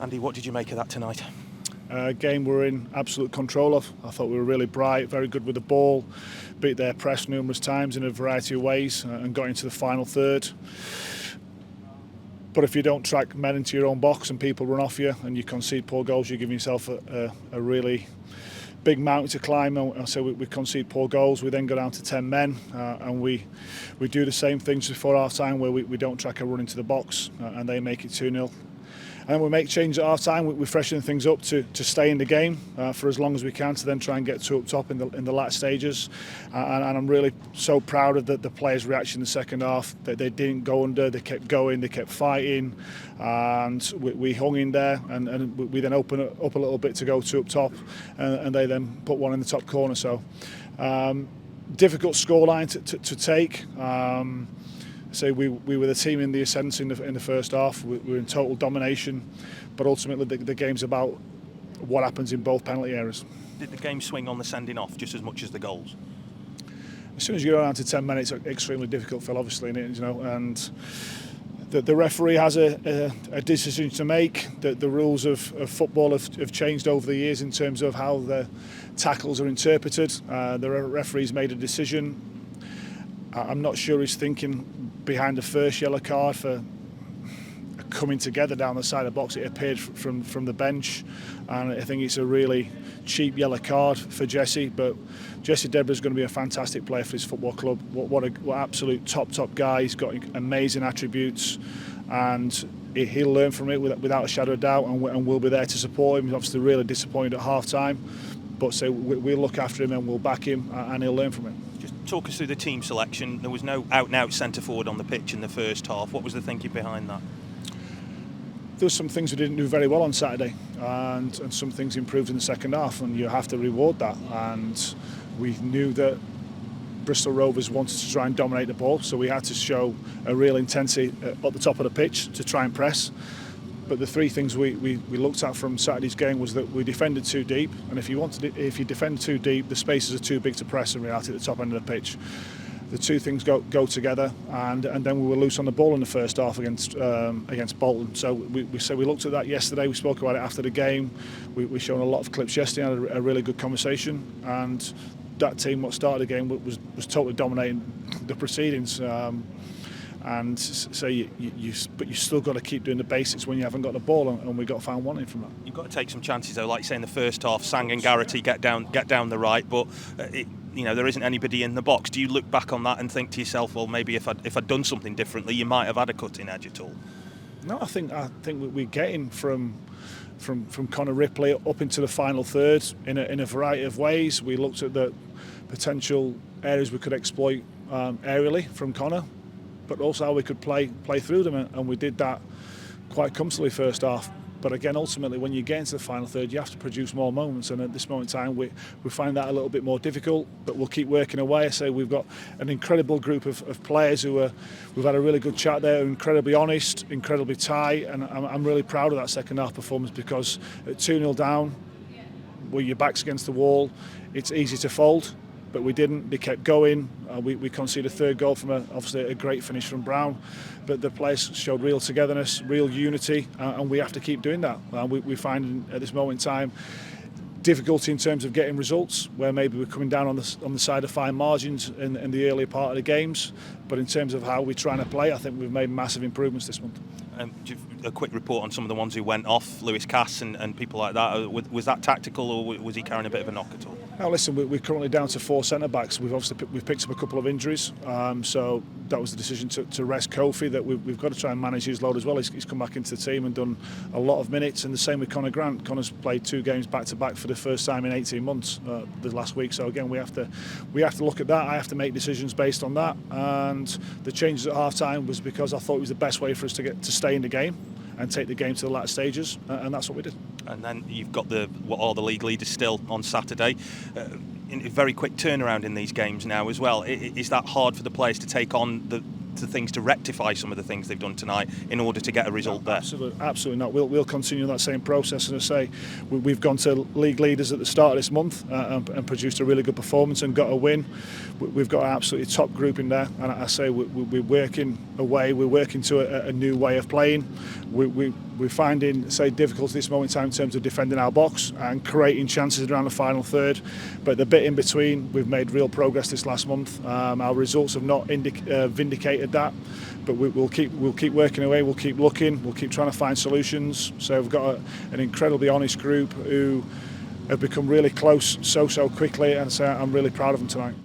Andy, what did you make of that tonight? Game we're in absolute control of. I thought we were really bright, very good with the ball, beat their press numerous times in a variety of ways and got into the final third. But if you don't track men into your own box and people run off you and you concede poor goals, you're giving yourself a really big mountain to climb. And so we concede poor goals. We then go down to 10 men and we do the same things before half time where we don't track a run into the box and they make it 2-0. And then we make changes at half time. We freshen things up to stay in the game for as long as we can to then try and get to up top in the latter stages. And I'm really so proud of the players' reaction in the second half. That they didn't go under. They kept going. They kept fighting, and we hung in there. And we then opened up a little bit to go to up top, and they then put one in the top corner. So difficult scoreline to take. So we were the team in the ascendance in the first half. We were in total domination, but ultimately the game's about what happens in both penalty areas. Did the game swing on the sending off just as much as the goals? As soon as you go down to 10 minutes, it's extremely difficult, Phil, obviously, and the referee has a decision to make. The rules of football have changed over the years in terms of how the tackles are interpreted. The referee's made a decision. I'm not sure he's thinking behind the first yellow card for coming together down the side of the box. It appeared from the bench, and I think it's a really cheap yellow card for Jesse. But Jesse Debra's going to be a fantastic player for his football club. What absolute top guy. He's got amazing attributes, and he'll learn from it without a shadow of doubt, and we'll be there to support him. He's obviously really disappointed at half time, but so we'll look after him and we'll back him, and he'll learn from it. Talk us through the team selection. There was no out-and-out centre-forward on the pitch in the first half. What was the thinking behind that? There were some things we didn't do very well on Saturday, and some things improved in the second half, and you have to reward that. And we knew that Bristol Rovers wanted to try and dominate the ball, so we had to show a real intensity at the top of the pitch to try and press. But the three things we looked at from Saturday's game was that we defended too deep, and if you defend too deep, the spaces are too big to press in reality at the top end of the pitch. The two things go together, and then we were loose on the ball in the first half against Bolton. So we looked at that yesterday. We spoke about it after the game. We showed a lot of clips yesterday, had a really good conversation, and that team what started the game was totally dominating the proceedings. And so but you still got to keep doing the basics when you haven't got the ball, and we got to find one in from that. You've got to take some chances though, like you say in the first half. Sang and Garrity get down the right, but there isn't anybody in the box. Do you look back on that and think to yourself, well, maybe if I'd done something differently, you might have had a cutting edge at all? No, I think we're getting from Conor Ripley up into the final third in a variety of ways. We looked at the potential areas we could exploit aerially from Conor, but also how we could play through them, and we did that quite comfortably first half. But again, ultimately, when you get into the final third, you have to produce more moments, and at this moment in time, we find that a little bit more difficult. But we'll keep working away. So we've got an incredible group of players we've had a really good chat there, incredibly honest, incredibly tight, and I'm really proud of that second half performance, because at 2-0 down, with your backs against the wall, it's easy to fold. But we didn't. They kept going. We conceded a third goal from obviously a great finish from Brown. But the players showed real togetherness, real unity, and we have to keep doing that. We find at this moment in time difficulty in terms of getting results, where maybe we're coming down on the side of fine margins in the earlier part of the games. But in terms of how we're trying to play, I think we've made massive improvements this month. A quick report on some of the ones who went off, Lewis Cass and people like that. Was that tactical, or was he carrying a bit of a knock at all? Now listen, we're currently down to 4 centre-backs. We've picked up a couple of injuries, so that was the decision to rest Kofi. That we've got to try and manage his load as well. He's come back into the team and done a lot of minutes, and the same with Conor Grant. Connor's played 2 games back-to-back for the first time in 18 months the last week. So again, we have to look at that. I have to make decisions based on that, and the changes at half-time was because I thought it was the best way for us to stay in the game and take the game to the latter stages, and that's what we did. And then you've got what are the league leaders still on Saturday. In a very quick turnaround in these games now as well. Is that hard for the players to take on the things to rectify some of the things they've done tonight in order to get a result there? Absolutely not. We'll continue that same process. As I say, we've gone to league leaders at the start of this month and produced a really good performance and got a win. We've got an absolutely top group in there, and I say we're working away. We're working to a new way of playing. We're finding, say, difficulty this moment in time in terms of defending our box and creating chances around the final third. But the bit in between, we've made real progress this last month. Our results have not vindicated that, but we'll keep working away. We'll keep looking. We'll keep trying to find solutions. So we've got an incredibly honest group who have become really close so quickly, and so I'm really proud of them tonight.